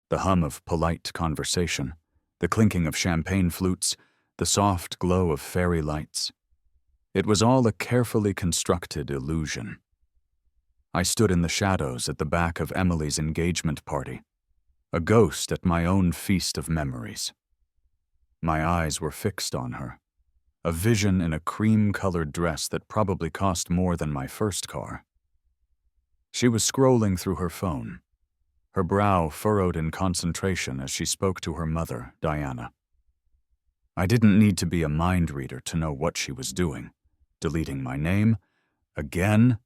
The hum of polite conversation, the clinking of champagne flutes, the soft glow of fairy lights. It was all a carefully constructed illusion. I stood in the shadows at the back of Emily's engagement party, a ghost at my own feast of memories. My eyes were fixed on her, a vision in a cream-colored dress that probably cost more than my first car. She was scrolling through her phone, her brow furrowed in concentration as she spoke to her mother, Diana. I didn't need to be a mind reader to know what she was doing. Deleting my name? Again?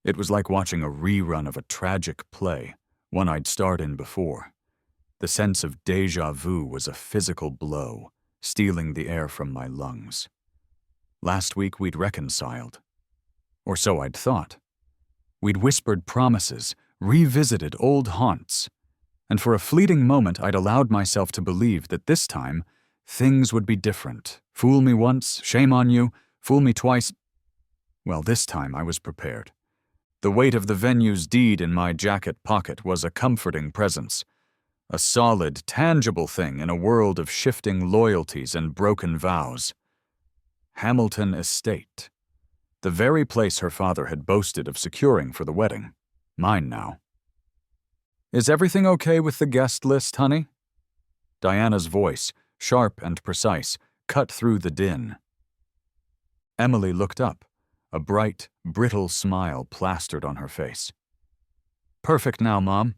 It was like watching a rerun of a tragic play, one I'd starred in before. The sense of déjà vu was a physical blow, stealing the air from my lungs. Last week we'd reconciled. Or so I'd thought. We'd whispered promises, revisited old haunts, and for a fleeting moment I'd allowed myself to believe that this time things would be different. Fool me once, shame on you, fool me twice. Well, this time I was prepared. The weight of the venue's deed in my jacket pocket was a comforting presence, a solid, tangible thing in a world of shifting loyalties and broken vows. Hamilton Estate. The very place her father had boasted of securing for the wedding. Mine now. "Is everything okay with the guest list, honey?" Diana's voice, sharp and precise, cut through the din. Emily looked up, a bright, brittle smile plastered on her face. "Perfect now, Mom."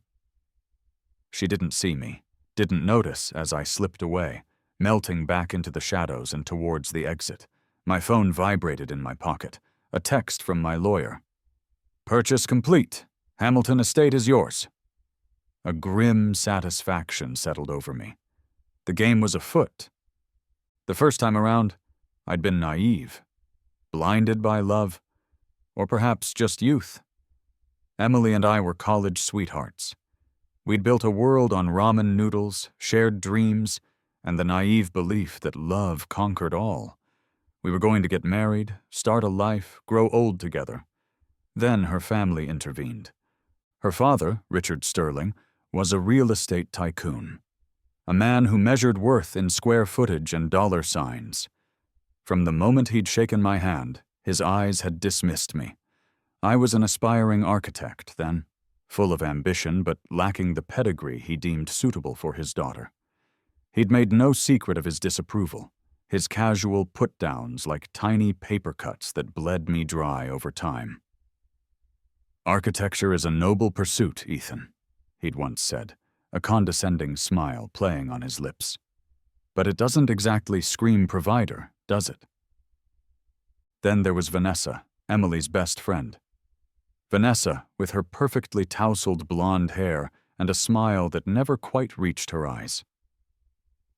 She didn't see me, didn't notice as I slipped away, melting back into the shadows and towards the exit. My phone vibrated in my pocket, a text from my lawyer. "Purchase complete. Hamilton Estate is yours." A grim satisfaction settled over me. The game was afoot. The first time around, I'd been naive, blinded by love, or perhaps just youth. Emily and I were college sweethearts. We'd built a world on ramen noodles, shared dreams, and the naive belief that love conquered all. We were going to get married, start a life, grow old together. Then her family intervened. Her father, Richard Sterling, was a real estate tycoon, a man who measured worth in square footage and dollar signs. From the moment he'd shaken my hand, his eyes had dismissed me. I was an aspiring architect then, full of ambition but lacking the pedigree he deemed suitable for his daughter. He'd made no secret of his disapproval, his casual put-downs like tiny paper cuts that bled me dry over time. "Architecture is a noble pursuit, Ethan," he'd once said, a condescending smile playing on his lips. "But it doesn't exactly scream provider, does it?" Then there was Vanessa, Emily's best friend. Vanessa, with her perfectly tousled blonde hair and a smile that never quite reached her eyes.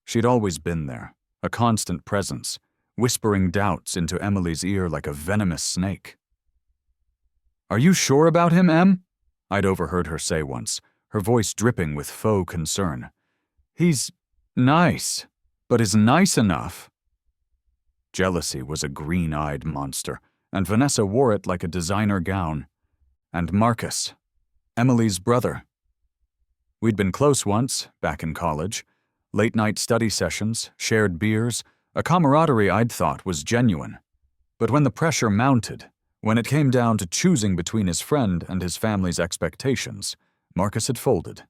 She'd always been there, a constant presence, whispering doubts into Emily's ear like a venomous snake. "Are you sure about him, Em?" I'd overheard her say once, her voice dripping with faux concern. "He's nice, but is nice enough?" Jealousy was a green-eyed monster, and Vanessa wore it like a designer gown. And Marcus, Emily's brother. We'd been close once, back in college. Late-night study sessions, shared beers, a camaraderie I'd thought was genuine. But when the pressure mounted, when it came down to choosing between his friend and his family's expectations, Marcus had folded.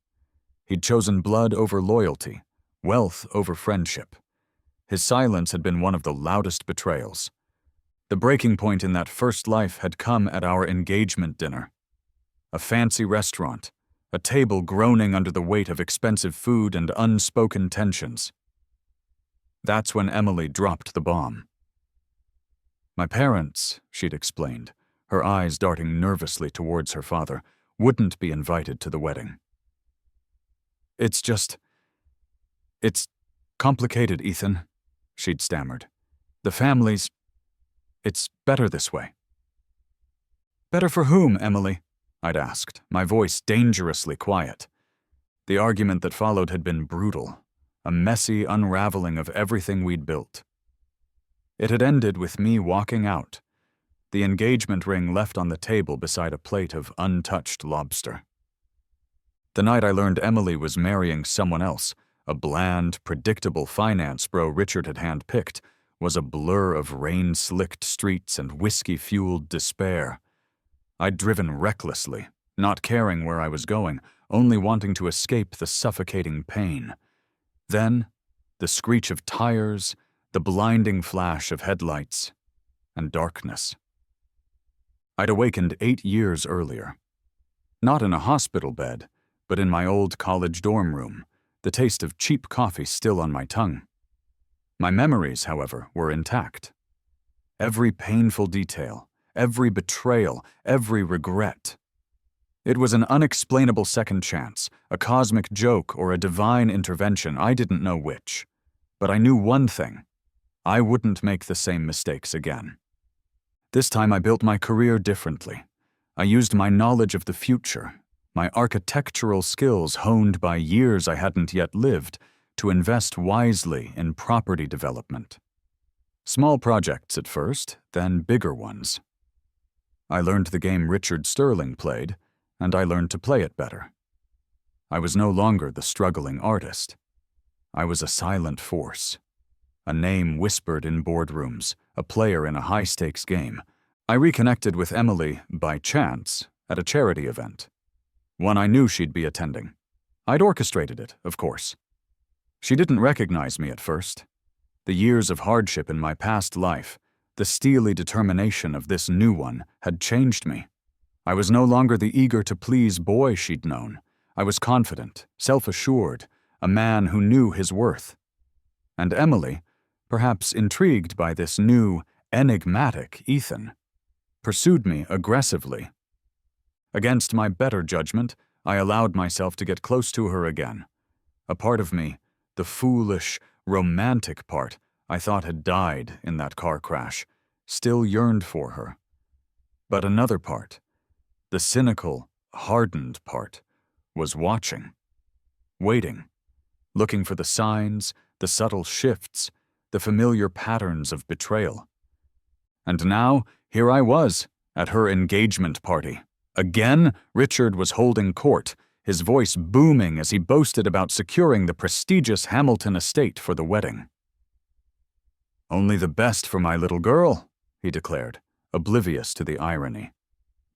He'd chosen blood over loyalty, wealth over friendship. His silence had been one of the loudest betrayals. The breaking point in that first life had come at our engagement dinner. A fancy restaurant, a table groaning under the weight of expensive food and unspoken tensions. That's when Emily dropped the bomb. "My parents," she'd explained, her eyes darting nervously towards her father, "wouldn't be invited to the wedding." It's complicated, Ethan," she'd stammered. It's better this way." "Better for whom, Emily?" I'd asked, my voice dangerously quiet. The argument that followed had been brutal, a messy unraveling of everything we'd built. It had ended with me walking out, the engagement ring left on the table beside a plate of untouched lobster. The night I learned Emily was marrying someone else, a bland, predictable finance bro Richard had handpicked, was a blur of rain-slicked streets and whiskey-fueled despair. I'd driven recklessly, not caring where I was going, only wanting to escape the suffocating pain. Then, the screech of tires, the blinding flash of headlights, and darkness. I'd awakened 8 years earlier. Not in a hospital bed, but in my old college dorm room, the taste of cheap coffee still on my tongue. My memories, however, were intact. Every painful detail, every betrayal, every regret. It was an unexplainable second chance, a cosmic joke or a divine intervention, I didn't know which. But I knew one thing: I wouldn't make the same mistakes again. This time I built my career differently. I used my knowledge of the future, my architectural skills honed by years I hadn't yet lived, to invest wisely in property development. Small projects at first, then bigger ones. I learned the game Richard Sterling played, and I learned to play it better. I was no longer the struggling artist. I was a silent force, a name whispered in boardrooms, a player in a high-stakes game. I reconnected with Emily, by chance, at a charity event. One I knew she'd be attending. I'd orchestrated it, of course. She didn't recognize me at first. The years of hardship in my past life, the steely determination of this new one, had changed me. I was no longer the eager-to-please boy she'd known. I was confident, self-assured, a man who knew his worth. And Emily, perhaps intrigued by this new, enigmatic Ethan, pursued me aggressively. Against my better judgment, I allowed myself to get close to her again. A part of me, the foolish, romantic part I thought had died in that car crash, still yearned for her. But another part, the cynical, hardened part, was watching, waiting, looking for the signs, the subtle shifts, the familiar patterns of betrayal. And now, here I was, at her engagement party. Again, Richard was holding court, his voice booming as he boasted about securing the prestigious Hamilton estate for the wedding. "Only the best for my little girl," he declared, oblivious to the irony.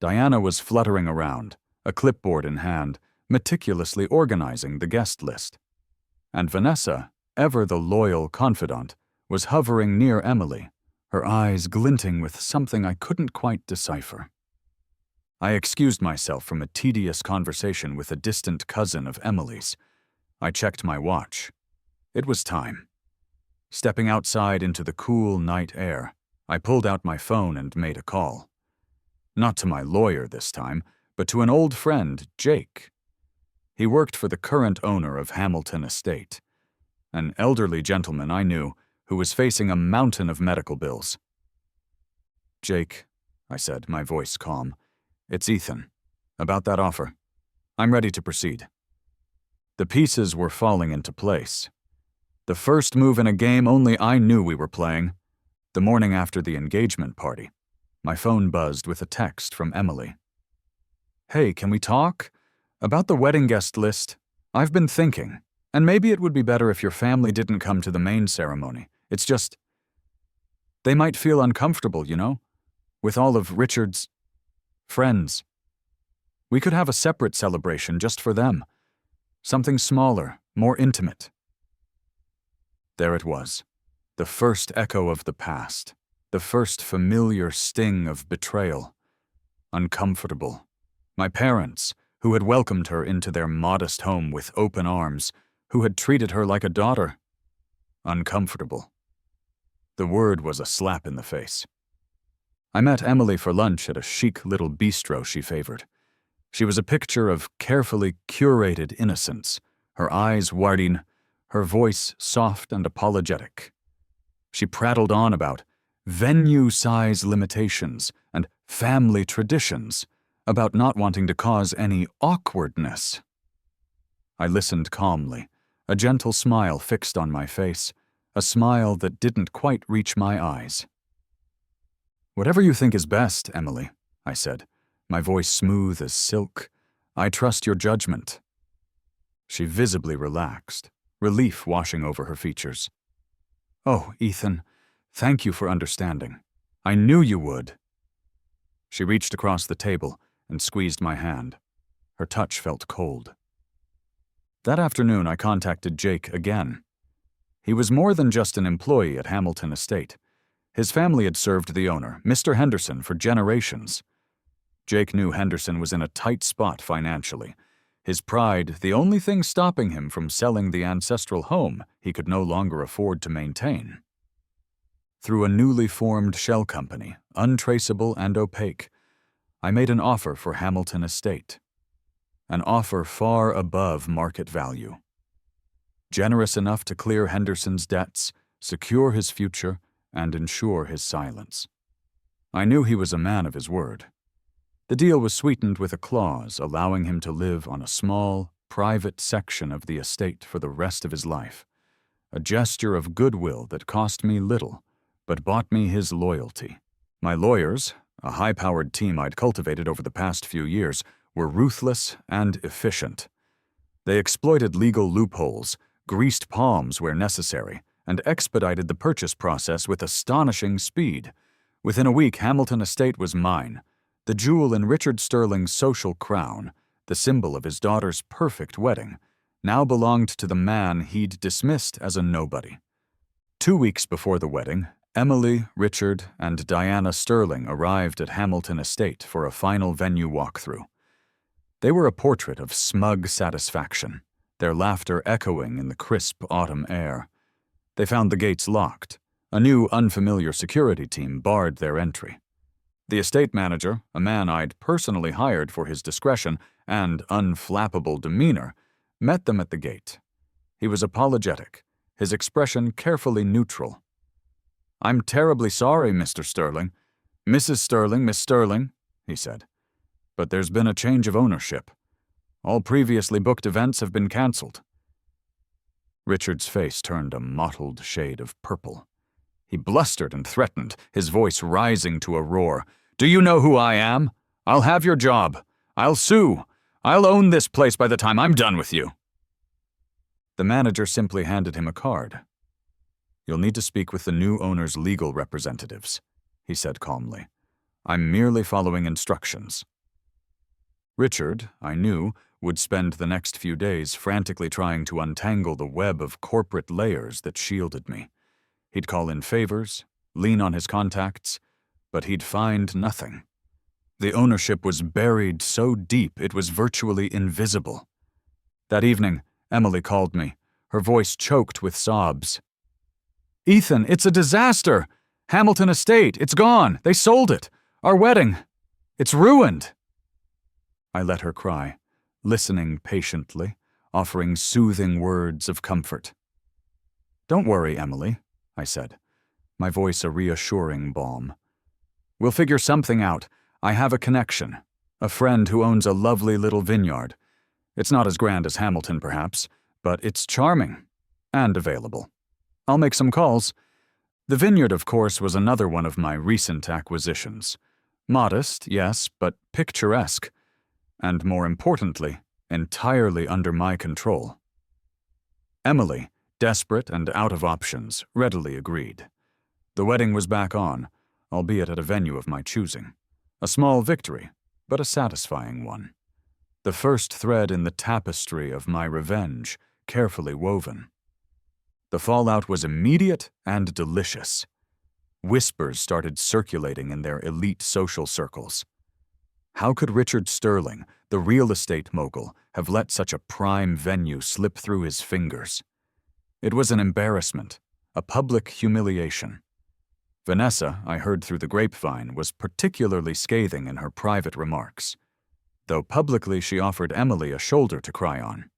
Diana was fluttering around, a clipboard in hand, meticulously organizing the guest list. And Vanessa, ever the loyal confidant, was hovering near Emily, her eyes glinting with something I couldn't quite decipher. I excused myself from a tedious conversation with a distant cousin of Emily's. I checked my watch. It was time. Stepping outside into the cool night air, I pulled out my phone and made a call. Not to my lawyer this time, but to an old friend, Jake. He worked for the current owner of Hamilton Estate, an elderly gentleman I knew who was facing a mountain of medical bills. "Jake," I said, my voice calm, "it's Ethan. About that offer. I'm ready to proceed." The pieces were falling into place. The first move in a game only I knew we were playing. The morning after the engagement party, my phone buzzed with a text from Emily. "Hey, can we talk? About the wedding guest list. I've been thinking, and maybe it would be better if your family didn't come to the main ceremony. It's just, they might feel uncomfortable, you know, with all of Richard's friends. We could have a separate celebration just for them. Something smaller, more intimate." There it was, the first echo of the past, the first familiar sting of betrayal. Uncomfortable. My parents, who had welcomed her into their modest home with open arms, who had treated her like a daughter. Uncomfortable. The word was a slap in the face. I met Emily for lunch at a chic little bistro she favored. She was a picture of carefully curated innocence, her eyes wide, her voice soft and apologetic. She prattled on about venue size limitations and family traditions, about not wanting to cause any awkwardness. I listened calmly, a gentle smile fixed on my face, a smile that didn't quite reach my eyes. "Whatever you think is best, Emily," I said, my voice smooth as silk. "I trust your judgment." She visibly relaxed, relief washing over her features. "Oh, Ethan, thank you for understanding. I knew you would." She reached across the table and squeezed my hand. Her touch felt cold. That afternoon, I contacted Jake again. He was more than just an employee at Hamilton Estate. His family had served the owner, Mr. Henderson, for generations. Jake knew Henderson was in a tight spot financially. His pride, the only thing stopping him from selling the ancestral home he could no longer afford to maintain. Through a newly formed shell company, untraceable and opaque, I made an offer for Hamilton Estate. An offer far above market value. Generous enough to clear Henderson's debts, secure his future, and ensure his silence. I knew he was a man of his word. The deal was sweetened with a clause allowing him to live on a small, private section of the estate for the rest of his life. A gesture of goodwill that cost me little, but bought me his loyalty. My lawyers, a high-powered team I'd cultivated over the past few years, were ruthless and efficient. They exploited legal loopholes, greased palms where necessary, and expedited the purchase process with astonishing speed. Within a week, Hamilton Estate was mine, the jewel in Richard Sterling's social crown, the symbol of his daughter's perfect wedding, now belonged to the man he'd dismissed as a nobody. 2 weeks before the wedding, Emily, Richard, and Diana Sterling arrived at Hamilton Estate for a final venue walkthrough. They were a portrait of smug satisfaction, their laughter echoing in the crisp autumn air. They found the gates locked. A new, unfamiliar security team barred their entry. The estate manager, a man I'd personally hired for his discretion and unflappable demeanor, met them at the gate. He was apologetic, his expression carefully neutral. "I'm terribly sorry, Mr. Sterling. Mrs. Sterling, Miss Sterling," he said. "But there's been a change of ownership. All previously booked events have been cancelled." Richard's face turned a mottled shade of purple. He blustered and threatened, his voice rising to a roar. "Do you know who I am? I'll have your job. I'll sue. I'll own this place by the time I'm done with you." The manager simply handed him a card. "You'll need to speak with the new owner's legal representatives," he said calmly. "I'm merely following instructions." Richard, I knew, would spend the next few days frantically trying to untangle the web of corporate layers that shielded me. He'd call in favors, lean on his contacts, but he'd find nothing. The ownership was buried so deep it was virtually invisible. That evening, Emily called me, her voice choked with sobs. "Ethan, it's a disaster! Hamilton Estate, it's gone! They sold it! Our wedding! It's ruined!" I let her cry, listening patiently, offering soothing words of comfort. "Don't worry, Emily," I said, my voice a reassuring balm. "We'll figure something out. I have a connection, a friend who owns a lovely little vineyard. It's not as grand as Hamilton, perhaps, but it's charming and available. I'll make some calls." The vineyard, of course, was another one of my recent acquisitions. Modest, yes, but picturesque. And more importantly, entirely under my control. Emily, desperate and out of options, readily agreed. The wedding was back on, albeit at a venue of my choosing. A small victory, but a satisfying one. The first thread in the tapestry of my revenge, carefully woven. The fallout was immediate and delicious. Whispers started circulating in their elite social circles. How could Richard Sterling, the real estate mogul, have let such a prime venue slip through his fingers? It was an embarrassment, a public humiliation. Vanessa, I heard through the grapevine, was particularly scathing in her private remarks, though publicly she offered Emily a shoulder to cry on.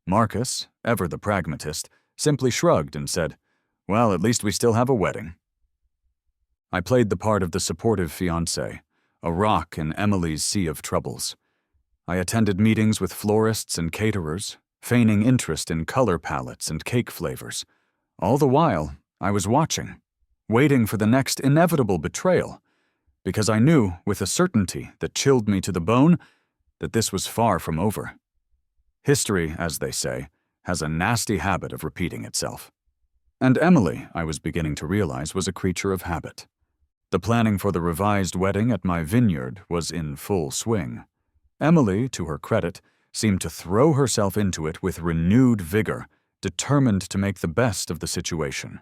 Marcus, ever the pragmatist, simply shrugged and said, "Well, at least we still have a wedding." I played the part of the supportive fiancé, a rock in Emily's sea of troubles. I attended meetings with florists and caterers, feigning interest in color palettes and cake flavors. All the while, I was watching, waiting for the next inevitable betrayal, because I knew, with a certainty that chilled me to the bone, that this was far from over. History, as they say, has a nasty habit of repeating itself. And Emily, I was beginning to realize, was a creature of habit. The planning for the revised wedding at my vineyard was in full swing. Emily, to her credit, seemed to throw herself into it with renewed vigor, determined to make the best of the situation.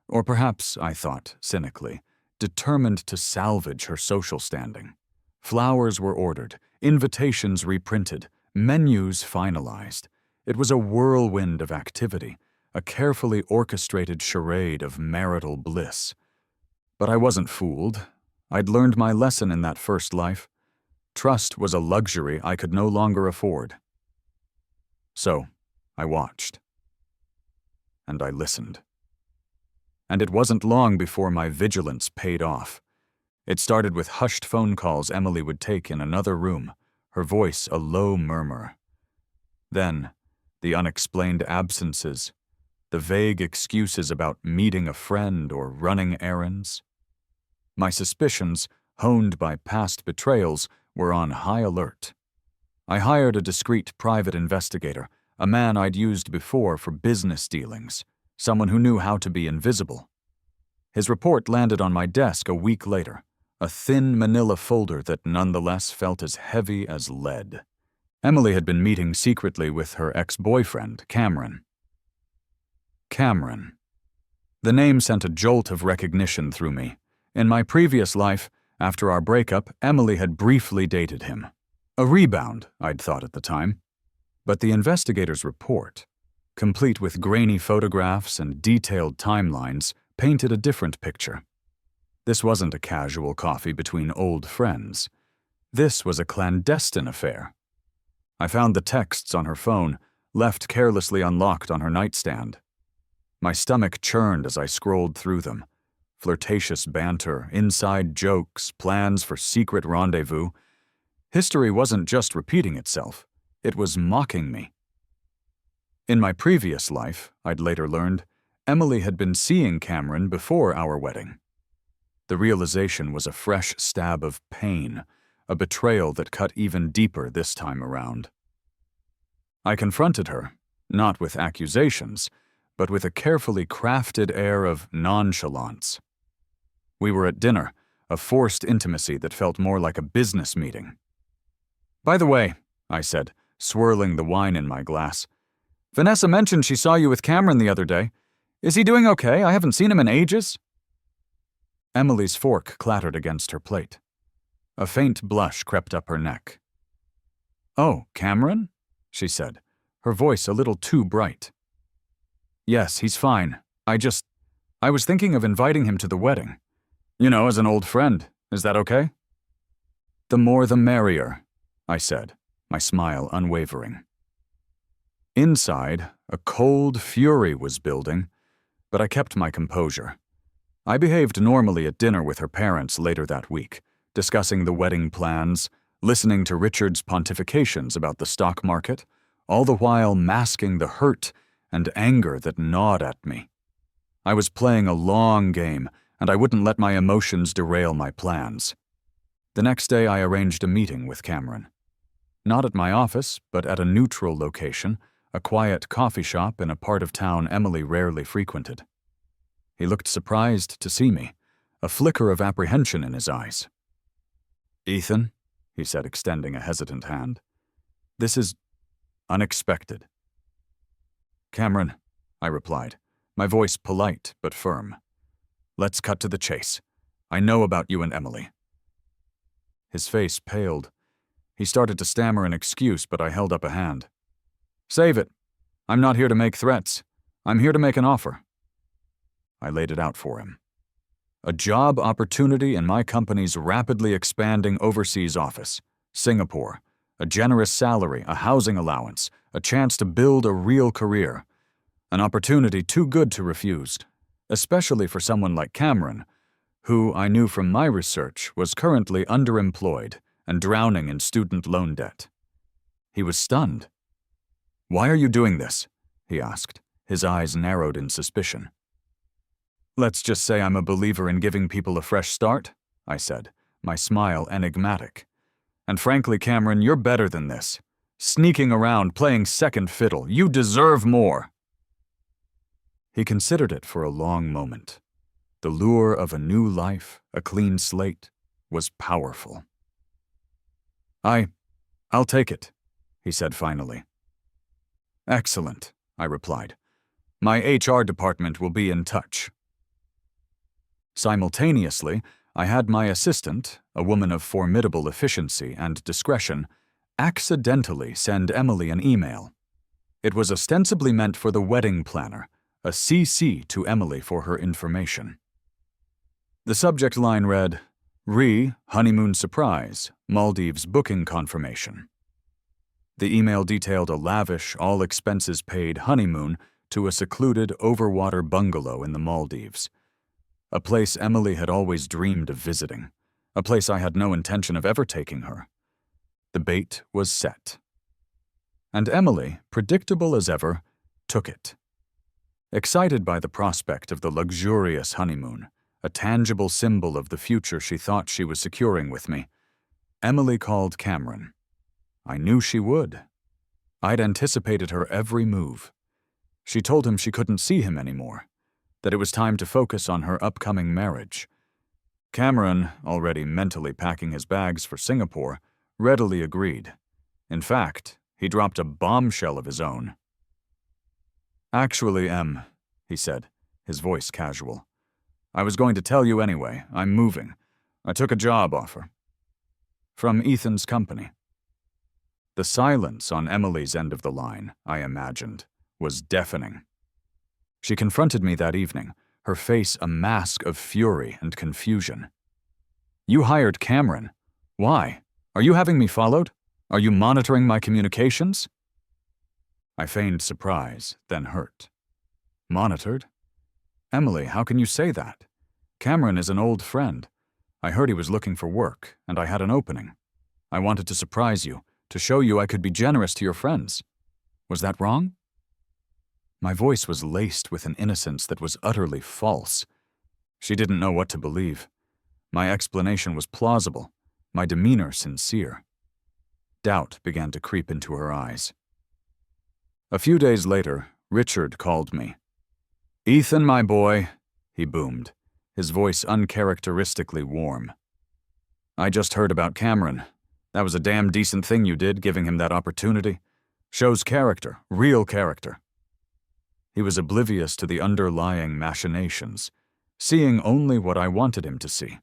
Or perhaps, I thought, cynically, determined to salvage her social standing. Flowers were ordered, invitations reprinted, menus finalized. It was a whirlwind of activity, a carefully orchestrated charade of marital bliss. But I wasn't fooled. I'd learned my lesson in that first life. Trust was a luxury I could no longer afford. So, I watched. And I listened. And it wasn't long before my vigilance paid off. It started with hushed phone calls Emily would take in another room, her voice a low murmur. Then, the unexplained absences, the vague excuses about meeting a friend or running errands. My suspicions, honed by past betrayals, were on high alert. I hired a discreet private investigator, a man I'd used before for business dealings, someone who knew how to be invisible. His report landed on my desk a week later, a thin manila folder that nonetheless felt as heavy as lead. Emily had been meeting secretly with her ex-boyfriend, Cameron. Cameron. The name sent a jolt of recognition through me. In my previous life, after our breakup, Emily had briefly dated him. A rebound, I'd thought at the time. But the investigator's report, complete with grainy photographs and detailed timelines, painted a different picture. This wasn't a casual coffee between old friends. This was a clandestine affair. I found the texts on her phone, left carelessly unlocked on her nightstand. My stomach churned as I scrolled through them. Flirtatious banter, inside jokes, plans for secret rendezvous. History wasn't just repeating itself, it was mocking me. In my previous life, I'd later learned, Emily had been seeing Cameron before our wedding. The realization was a fresh stab of pain, a betrayal that cut even deeper this time around. I confronted her, not with accusations, but with a carefully crafted air of nonchalance. We were at dinner, a forced intimacy that felt more like a business meeting. "By the way," I said, swirling the wine in my glass, "Vanessa mentioned she saw you with Cameron the other day. Is he doing okay? I haven't seen him in ages." Emily's fork clattered against her plate. A faint blush crept up her neck. "Oh, Cameron?" she said, her voice a little too bright. "Yes, he's fine. I was thinking of inviting him to the wedding. You know, as an old friend. Is that okay?" "The more the merrier," I said, my smile unwavering. Inside, a cold fury was building, but I kept my composure. I behaved normally at dinner with her parents later that week, discussing the wedding plans, listening to Richard's pontifications about the stock market, all the while masking the hurt and anger that gnawed at me. I was playing a long game, and I wouldn't let my emotions derail my plans. The next day I arranged a meeting with Cameron. Not at my office, but at a neutral location, a quiet coffee shop in a part of town Emily rarely frequented. He looked surprised to see me, a flicker of apprehension in his eyes. "Ethan," he said, extending a hesitant hand, "this is unexpected." "Cameron," I replied, my voice polite but firm. "Let's cut to the chase. I know about you and Emily." His face paled. He started to stammer an excuse, but I held up a hand. "Save it. I'm not here to make threats. I'm here to make an offer." I laid it out for him. A job opportunity in my company's rapidly expanding overseas office, Singapore, a generous salary, a housing allowance, a chance to build a real career. An opportunity too good to refuse, especially for someone like Cameron, who I knew from my research was currently underemployed and drowning in student loan debt. He was stunned. "Why are you doing this?" he asked, his eyes narrowed in suspicion. "Let's just say I'm a believer in giving people a fresh start," I said, my smile enigmatic. "And frankly, Cameron, you're better than this. Sneaking around, playing second fiddle. You deserve more." He considered it for a long moment. The lure of a new life, a clean slate, was powerful. I'll take it," he said finally. "Excellent," I replied. "My HR department will be in touch." Simultaneously, I had my assistant, a woman of formidable efficiency and discretion, accidentally send Emily an email. It was ostensibly meant for the wedding planner, a CC to Emily for her information. The subject line read, "Honeymoon surprise, Maldives booking confirmation." The email detailed a lavish, all-expenses-paid honeymoon to a secluded overwater bungalow in the Maldives, a place Emily had always dreamed of visiting, a place I had no intention of ever taking her. The bait was set. And Emily, predictable as ever, took it. Excited by the prospect of the luxurious honeymoon, a tangible symbol of the future she thought she was securing with me, Emily called Cameron. I knew she would. I'd anticipated her every move. She told him she couldn't see him anymore, that it was time to focus on her upcoming marriage. Cameron, already mentally packing his bags for Singapore, readily agreed. In fact, he dropped a bombshell of his own. "Actually, Em," he said, his voice casual, "I was going to tell you anyway. I'm moving. I took a job offer. From Ethan's company." The silence on Emily's end of the line, I imagined, was deafening. She confronted me that evening, her face a mask of fury and confusion. "You hired Cameron. Why? Are you having me followed? Are you monitoring my communications?" I feigned surprise, then hurt. "Monitored? Emily, how can you say that? Cameron is an old friend. I heard he was looking for work, and I had an opening. I wanted to surprise you, to show you I could be generous to your friends. Was that wrong?" My voice was laced with an innocence that was utterly false. She didn't know what to believe. My explanation was plausible, my demeanor sincere. Doubt began to creep into her eyes. A few days later, Richard called me. "Ethan, my boy," he boomed, his voice uncharacteristically warm. "I just heard about Cameron. That was a damn decent thing you did, giving him that opportunity. Shows character, real character." He was oblivious to the underlying machinations, seeing only what I wanted him to see,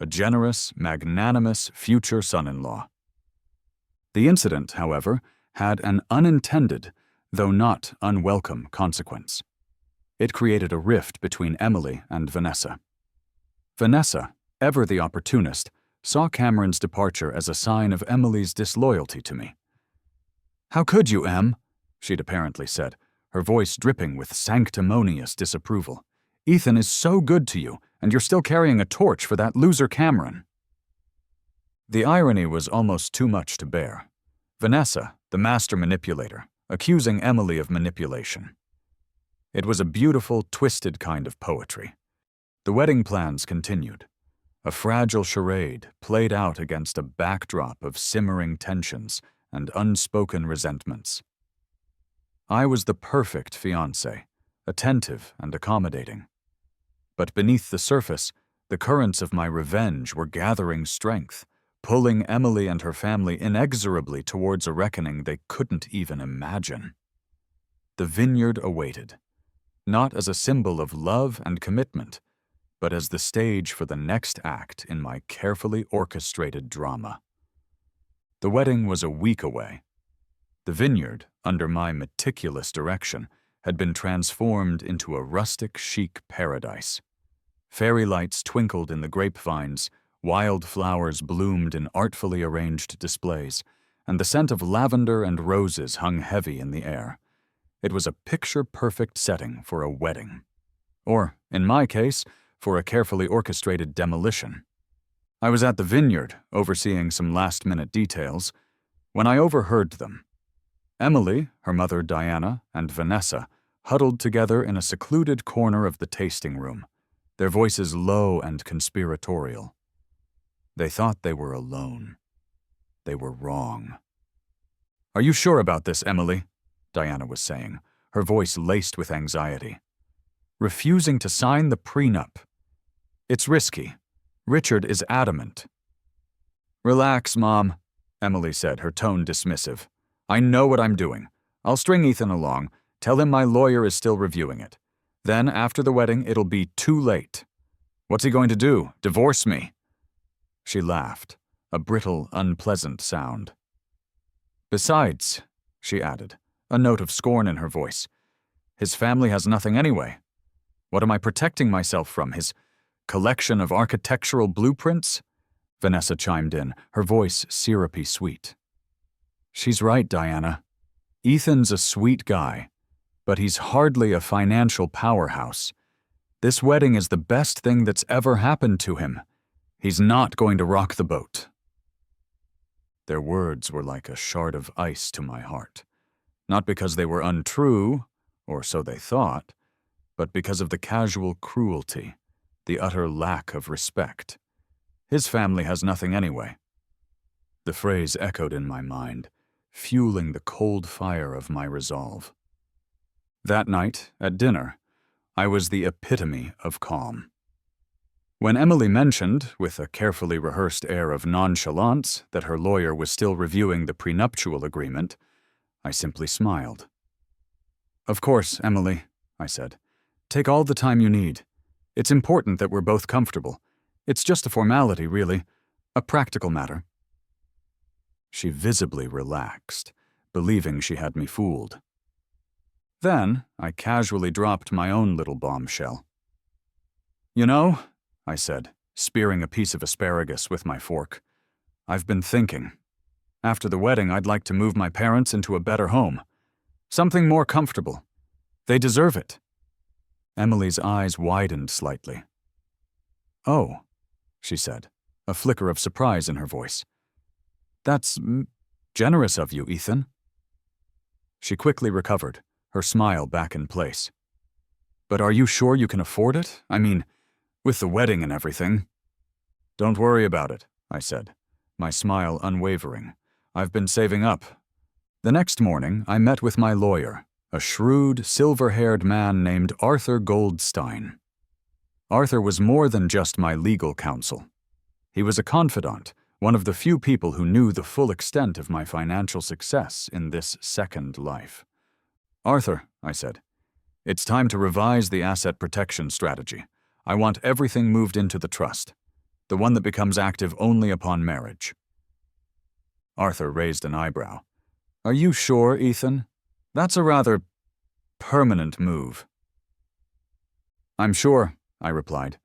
a generous, magnanimous future son-in-law. The incident, however, had an unintended, though not unwelcome, consequence. It created a rift between Emily and Vanessa. Vanessa, ever the opportunist, saw Cameron's departure as a sign of Emily's disloyalty to me. "How could you, Em?" she'd apparently said, her voice dripping with sanctimonious disapproval. "Ethan is so good to you, and you're still carrying a torch for that loser Cameron." The irony was almost too much to bear. Vanessa, the master manipulator, accusing Emily of manipulation. It was a beautiful, twisted kind of poetry. The wedding plans continued. A fragile charade played out against a backdrop of simmering tensions and unspoken resentments. I was the perfect fiancé, attentive and accommodating. But beneath the surface, the currents of my revenge were gathering strength, pulling Emily and her family inexorably towards a reckoning they couldn't even imagine. The vineyard awaited, not as a symbol of love and commitment, but as the stage for the next act in my carefully orchestrated drama. The wedding was a week away. The vineyard, under my meticulous direction, had been transformed into a rustic chic paradise. Fairy lights twinkled in the grapevines, wild flowers bloomed in artfully arranged displays, and the scent of lavender and roses hung heavy in the air. It was a picture-perfect setting for a wedding. Or, in my case, for a carefully orchestrated demolition. I was at the vineyard, overseeing some last-minute details, when I overheard them. Emily, her mother Diana, and Vanessa huddled together in a secluded corner of the tasting room, their voices low and conspiratorial. They thought they were alone. They were wrong. Are you sure about this, Emily? Diana was saying, her voice laced with anxiety. Refusing to sign the prenup. It's risky. Richard is adamant. Relax, Mom, Emily said, her tone dismissive. I know what I'm doing. I'll string Ethan along, tell him my lawyer is still reviewing it. Then, after the wedding, it'll be too late. What's he going to do? Divorce me? She laughed, a brittle, unpleasant sound. Besides, she added, a note of scorn in her voice, his family has nothing anyway. What am I protecting myself from, his collection of architectural blueprints? Vanessa chimed in, her voice syrupy sweet. She's right, Diana. Ethan's a sweet guy, but he's hardly a financial powerhouse. This wedding is the best thing that's ever happened to him. He's not going to rock the boat. Their words were like a shard of ice to my heart, not because they were untrue, or so they thought, but because of the casual cruelty, the utter lack of respect. His family has nothing anyway. The phrase echoed in my mind, fueling the cold fire of my resolve. That night, at dinner, I was the epitome of calm. When Emily mentioned, with a carefully rehearsed air of nonchalance, that her lawyer was still reviewing the prenuptial agreement, I simply smiled. Of course, Emily, I said. Take all the time you need. It's important that we're both comfortable. It's just a formality, really. A practical matter. She visibly relaxed, believing she had me fooled. Then, I casually dropped my own little bombshell. You know, I said, spearing a piece of asparagus with my fork, I've been thinking. After the wedding, I'd like to move my parents into a better home. Something more comfortable. They deserve it. Emily's eyes widened slightly. Oh, she said, a flicker of surprise in her voice. That's generous of you, Ethan. She quickly recovered, her smile back in place. But are you sure you can afford it? I mean, with the wedding and everything. Don't worry about it, I said, my smile unwavering. I've been saving up. The next morning, I met with my lawyer, a shrewd, silver-haired man named Arthur Goldstein. Arthur was more than just my legal counsel. He was a confidant, one of the few people who knew the full extent of my financial success in this second life. Arthur, I said, it's time to revise the asset protection strategy. I want everything moved into the trust, the one that becomes active only upon marriage. Arthur raised an eyebrow. Are you sure, Ethan? That's a rather permanent move. I'm sure, I replied.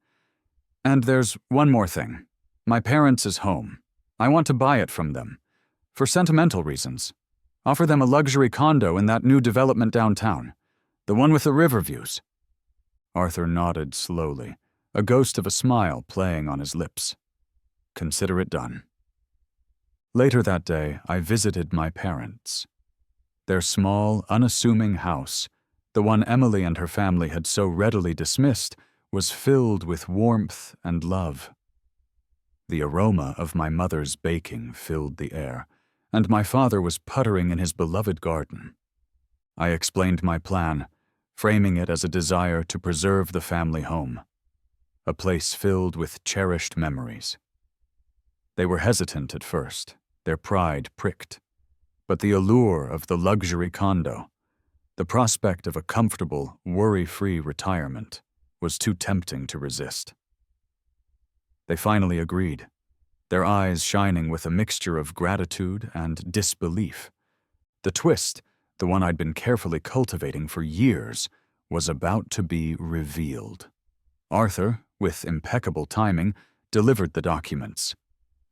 And there's one more thing. My parents' home. I want to buy it from them. For sentimental reasons. Offer them a luxury condo in that new development downtown. The one with the river views. Arthur nodded slowly, a ghost of a smile playing on his lips. Consider it done. Later that day, I visited my parents. Their small, unassuming house, the one Emily and her family had so readily dismissed, was filled with warmth and love. The aroma of my mother's baking filled the air, and my father was puttering in his beloved garden. I explained my plan, framing it as a desire to preserve the family home, a place filled with cherished memories. They were hesitant at first, their pride pricked, but the allure of the luxury condo, the prospect of a comfortable, worry-free retirement, was too tempting to resist. They finally agreed, their eyes shining with a mixture of gratitude and disbelief. The twist, the one I'd been carefully cultivating for years, was about to be revealed. Arthur, with impeccable timing, delivered the documents.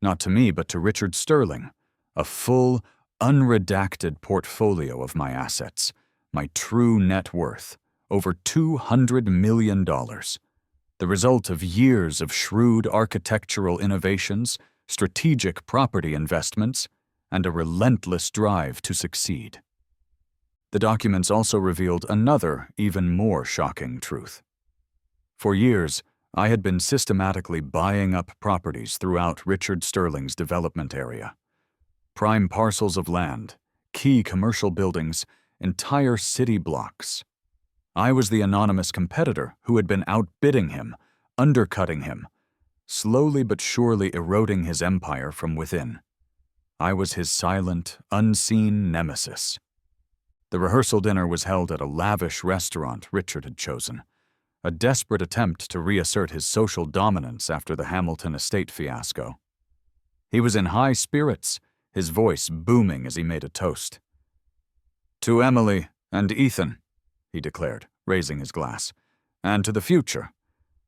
Not to me, but to Richard Sterling, a full, unredacted portfolio of my assets, my true net worth, over $200 million. The result of years of shrewd architectural innovations, strategic property investments, and a relentless drive to succeed. The documents also revealed another, even more shocking truth. For years, I had been systematically buying up properties throughout Richard Sterling's development area. Prime parcels of land, marquee commercial buildings, entire city blocks. I was the anonymous competitor who had been outbidding him, undercutting him, slowly but surely eroding his empire from within. I was his silent, unseen nemesis. The rehearsal dinner was held at a lavish restaurant Richard had chosen, a desperate attempt to reassert his social dominance after the Hamilton estate fiasco. He was in high spirits, his voice booming as he made a toast. "To Emily and Ethan," he declared, raising his glass, "and to the future.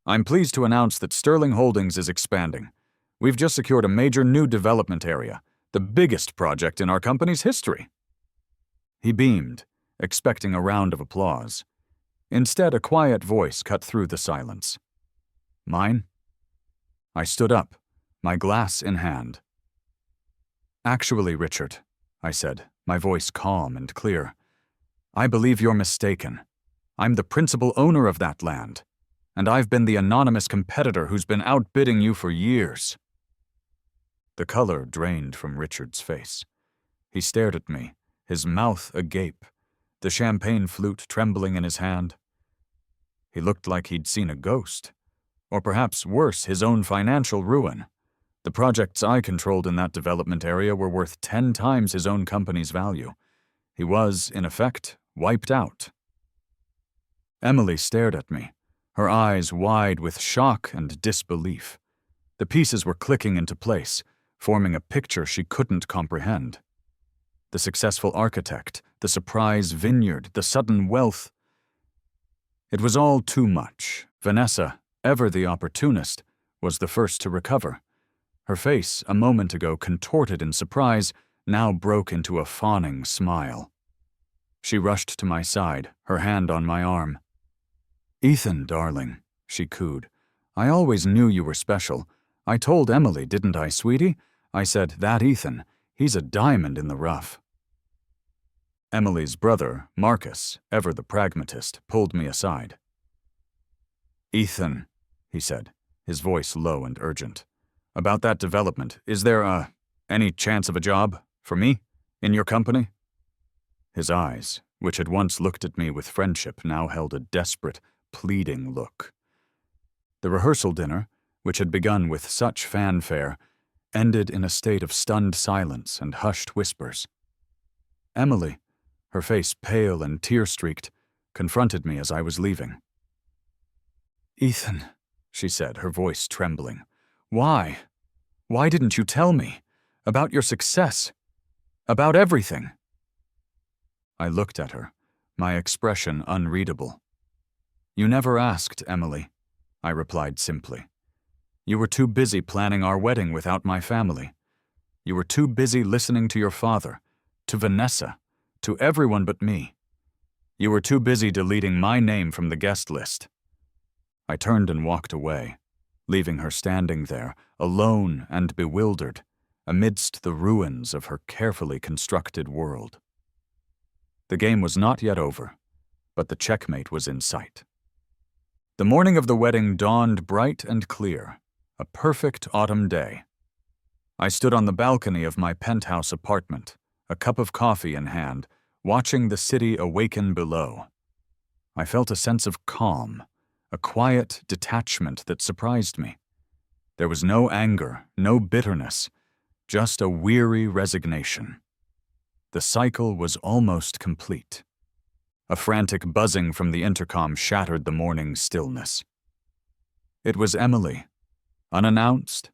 I'm pleased to announce that Sterling Holdings is expanding. We've just secured a major new development area, the biggest project in our company's history." He beamed, expecting a round of applause. Instead, a quiet voice cut through the silence. "Mine?" I stood up, my glass in hand. "Actually, Richard," I said, my voice calm and clear, "I believe you're mistaken. I'm the principal owner of that land, and I've been the anonymous competitor who's been outbidding you for years." The color drained from Richard's face. He stared at me, his mouth agape, the champagne flute trembling in his hand. He looked like he'd seen a ghost, or perhaps worse, his own financial ruin. The projects I controlled in that development area were worth 10 times his own company's value. He was, in effect, wiped out. Emily stared at me, her eyes wide with shock and disbelief. The pieces were clicking into place, forming a picture she couldn't comprehend. The successful architect, the surprise vineyard, the sudden wealth. It was all too much. Vanessa, ever the opportunist, was the first to recover. Her face, a moment ago contorted in surprise, now broke into a fawning smile. She rushed to my side, her hand on my arm. "Ethan, darling," she cooed, "I always knew you were special. I told Emily, didn't I, sweetie? I said, that Ethan, he's a diamond in the rough." Emily's brother, Marcus, ever the pragmatist, pulled me aside. "Ethan," he said, his voice low and urgent, "about that development, is there, any chance of a job, for me, in your company?" His eyes, which had once looked at me with friendship, now held a desperate, pleading look. The rehearsal dinner, which had begun with such fanfare, ended in a state of stunned silence and hushed whispers. Emily, her face pale and tear-streaked, confronted me as I was leaving. "Ethan," she said, her voice trembling, "why? Why didn't you tell me? About your success? About everything?" I looked at her, my expression unreadable. "You never asked, Emily," I replied simply. "You were too busy planning our wedding without my family. You were too busy listening to your father, to Vanessa, to everyone but me. You were too busy deleting my name from the guest list." I turned and walked away, leaving her standing there, alone and bewildered, amidst the ruins of her carefully constructed world. The game was not yet over, but the checkmate was in sight. The morning of the wedding dawned bright and clear, a perfect autumn day. I stood on the balcony of my penthouse apartment, a cup of coffee in hand, watching the city awaken below. I felt a sense of calm, a quiet detachment that surprised me. There was no anger, no bitterness, just a weary resignation. The cycle was almost complete. A frantic buzzing from the intercom shattered the morning's stillness. It was Emily, unannounced,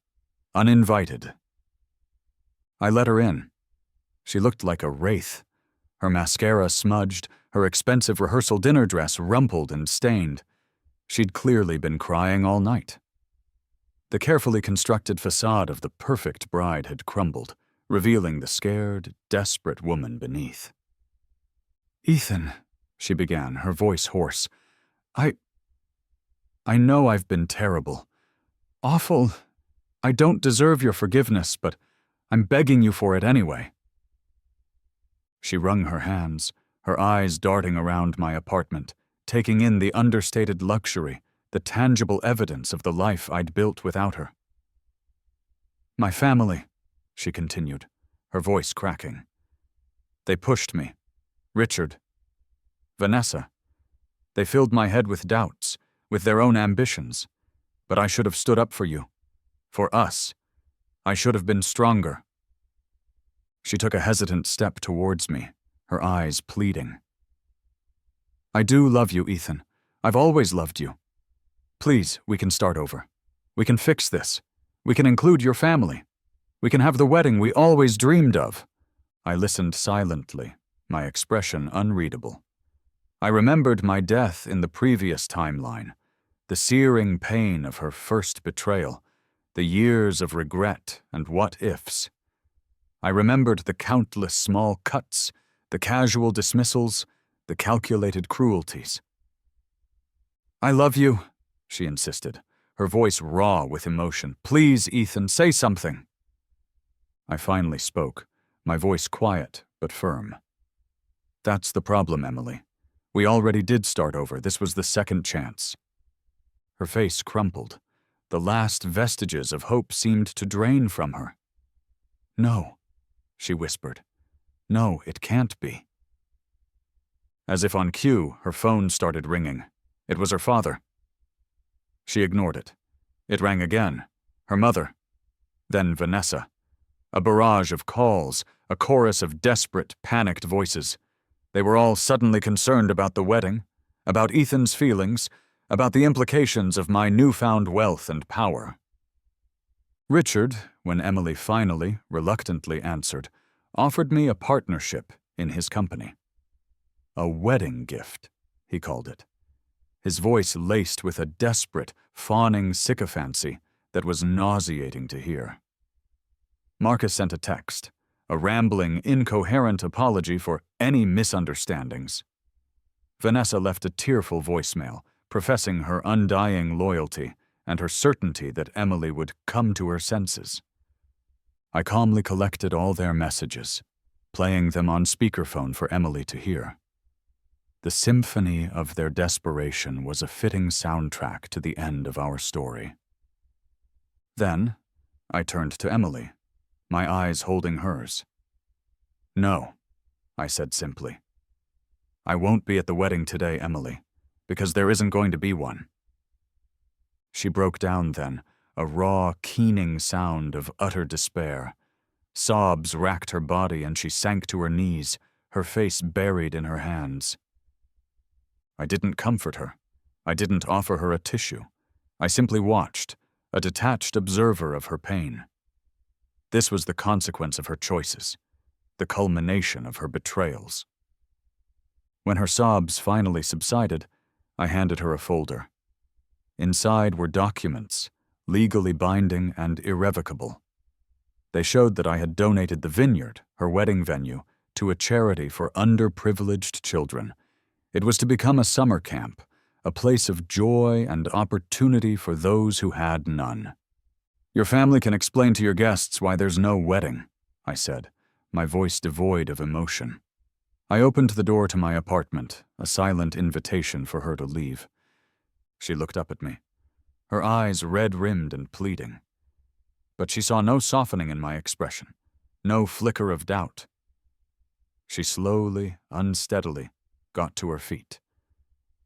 uninvited. I let her in. She looked like a wraith, her mascara smudged, her expensive rehearsal dinner dress rumpled and stained. She'd clearly been crying all night. The carefully constructed facade of the perfect bride had crumbled, revealing the scared, desperate woman beneath. "Ethan," she began, her voice hoarse, I know I've been terrible. Awful. I don't deserve your forgiveness, but I'm begging you for it anyway." She wrung her hands, her eyes darting around my apartment, taking in the understated luxury, the tangible evidence of the life I'd built without her. "My family," she continued, her voice cracking. They pushed me. Richard. Vanessa. They filled my head with doubts, with their own ambitions. But I should have stood up for you. For us. I should have been stronger. She took a hesitant step towards me, her eyes pleading. I do love you, Ethan. I've always loved you. Please, we can start over. We can fix this. We can include your family. We can have the wedding we always dreamed of. I listened silently, my expression unreadable. I remembered my death in the previous timeline, the searing pain of her first betrayal, the years of regret and what-ifs. I remembered the countless small cuts, the casual dismissals, the calculated cruelties. I love you, she insisted, her voice raw with emotion. Please, Ethan, say something. I finally spoke, my voice quiet but firm. That's the problem, Emily. We already did start over. This was the second chance. Her face crumpled. The last vestiges of hope seemed to drain from her. No, she whispered. No, it can't be. As if on cue, her phone started ringing. It was her father. She ignored it. It rang again. Her mother. Then Vanessa. A barrage of calls, a chorus of desperate, panicked voices. They were all suddenly concerned about the wedding, about Ethan's feelings, about the implications of my newfound wealth and power. Richard, when Emily finally, reluctantly answered, offered me a partnership in his company. A wedding gift, he called it. His voice laced with a desperate, fawning sycophancy that was nauseating to hear. Marcus sent a text, a rambling, incoherent apology for any misunderstandings. Vanessa left a tearful voicemail, professing her undying loyalty and her certainty that Emily would come to her senses. I calmly collected all their messages, playing them on speakerphone for Emily to hear. The symphony of their desperation was a fitting soundtrack to the end of our story. Then, I turned to Emily, my eyes holding hers. No, I said simply. I won't be at the wedding today, Emily, because there isn't going to be one. She broke down then, a raw, keening sound of utter despair. Sobs racked her body and she sank to her knees, her face buried in her hands. I didn't comfort her. I didn't offer her a tissue. I simply watched, a detached observer of her pain. This was the consequence of her choices, the culmination of her betrayals. When her sobs finally subsided, I handed her a folder. Inside were documents, legally binding and irrevocable. They showed that I had donated the vineyard, her wedding venue, to a charity for underprivileged children. It was to become a summer camp, a place of joy and opportunity for those who had none. Your family can explain to your guests why there's no wedding, I said, my voice devoid of emotion. I opened the door to my apartment, a silent invitation for her to leave. She looked up at me, her eyes red-rimmed and pleading. But she saw no softening in my expression, no flicker of doubt. She slowly, unsteadily, got to her feet.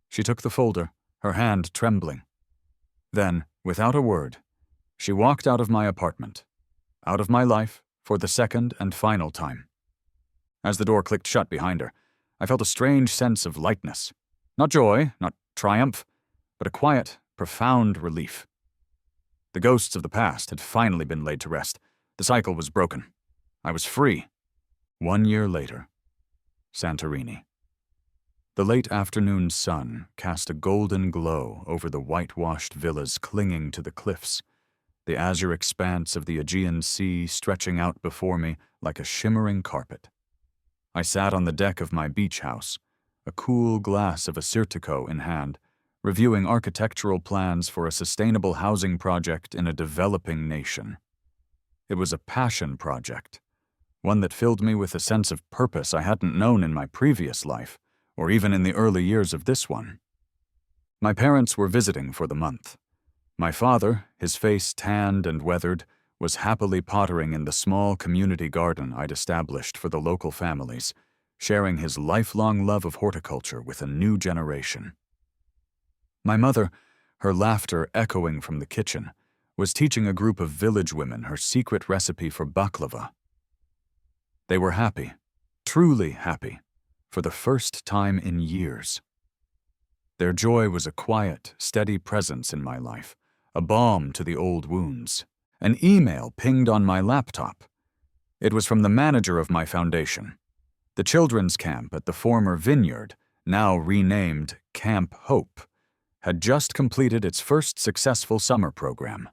She took the folder, her hand trembling. Then, without a word, she walked out of my apartment, out of my life for the second and final time. As the door clicked shut behind her, I felt a strange sense of lightness. Not joy, not triumph, but a quiet, profound relief. The ghosts of the past had finally been laid to rest. The cycle was broken. I was free. 1 year later. Santorini. The late afternoon sun cast a golden glow over the whitewashed villas clinging to the cliffs, the azure expanse of the Aegean Sea stretching out before me like a shimmering carpet. I sat on the deck of my beach house, a cool glass of Assyrtiko in hand, reviewing architectural plans for a sustainable housing project in a developing nation. It was a passion project, one that filled me with a sense of purpose I hadn't known in my previous life, or even in the early years of this one. My parents were visiting for the month. My father, his face tanned and weathered, was happily pottering in the small community garden I'd established for the local families, sharing his lifelong love of horticulture with a new generation. My mother, her laughter echoing from the kitchen, was teaching a group of village women her secret recipe for baklava. They were happy, truly happy, for the first time in years. Their joy was a quiet, steady presence in my life, a balm to the old wounds. An email pinged on my laptop. It was from the manager of my foundation. The children's camp at the former vineyard, now renamed Camp Hope, had just completed its first successful summer program.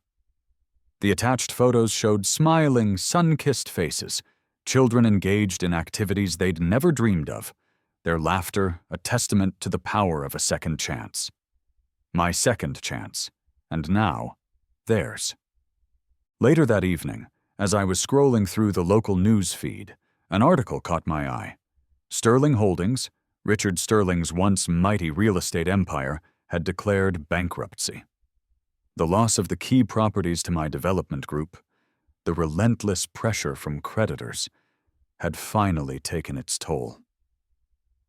The attached photos showed smiling, sun-kissed faces, children engaged in activities they'd never dreamed of, their laughter a testament to the power of a second chance. My second chance, and now, theirs. Later that evening, as I was scrolling through the local news feed, an article caught my eye. Sterling Holdings, Richard Sterling's once mighty real estate empire, had declared bankruptcy. The loss of the key properties to my development group, the relentless pressure from creditors, had finally taken its toll.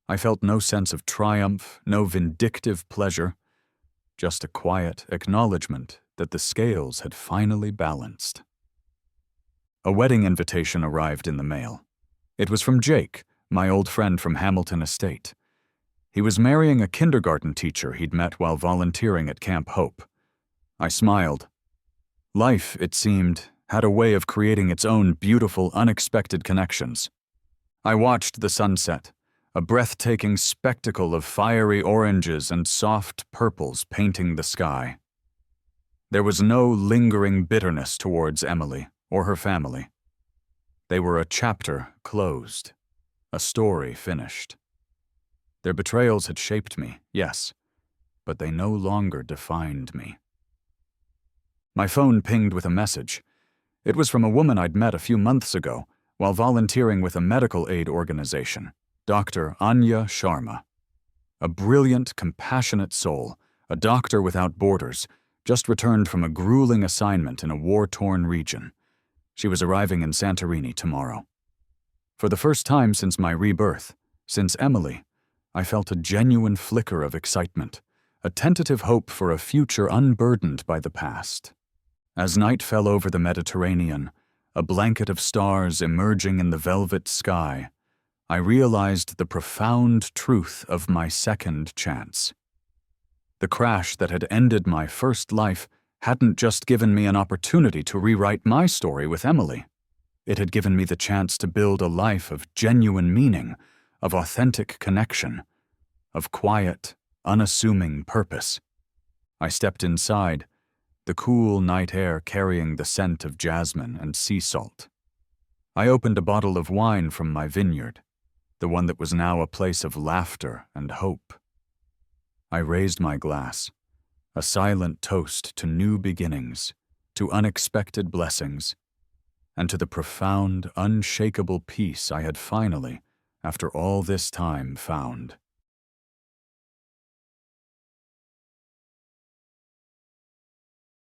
I felt no sense of triumph, no vindictive pleasure, just a quiet acknowledgement that the scales had finally balanced. A wedding invitation arrived in the mail. It was from Jake, my old friend from Hamilton Estate. He was marrying a kindergarten teacher he'd met while volunteering at Camp Hope. I smiled. Life, it seemed, had a way of creating its own beautiful, unexpected connections. I watched the sunset, a breathtaking spectacle of fiery oranges and soft purples painting the sky. There was no lingering bitterness towards Emily or her family. They were a chapter closed, a story finished. Their betrayals had shaped me, yes, but they no longer defined me. My phone pinged with a message. It was from a woman I'd met a few months ago while volunteering with a medical aid organization, Dr. Anya Sharma. A brilliant, compassionate soul, a doctor without borders, just returned from a grueling assignment in a war-torn region. She was arriving in Santorini tomorrow. For the first time since my rebirth, since Emily, I felt a genuine flicker of excitement, a tentative hope for a future unburdened by the past. As night fell over the Mediterranean, a blanket of stars emerging in the velvet sky, I realized the profound truth of my second chance. The crash that had ended my first life hadn't just given me an opportunity to rewrite my story with Emily. It had given me the chance to build a life of genuine meaning, of authentic connection, of quiet, unassuming purpose. I stepped inside, the cool night air carrying the scent of jasmine and sea salt. I opened a bottle of wine from my vineyard, the one that was now a place of laughter and hope. I raised my glass, a silent toast to new beginnings, to unexpected blessings, and to the profound, unshakable peace I had finally, after all this time, found.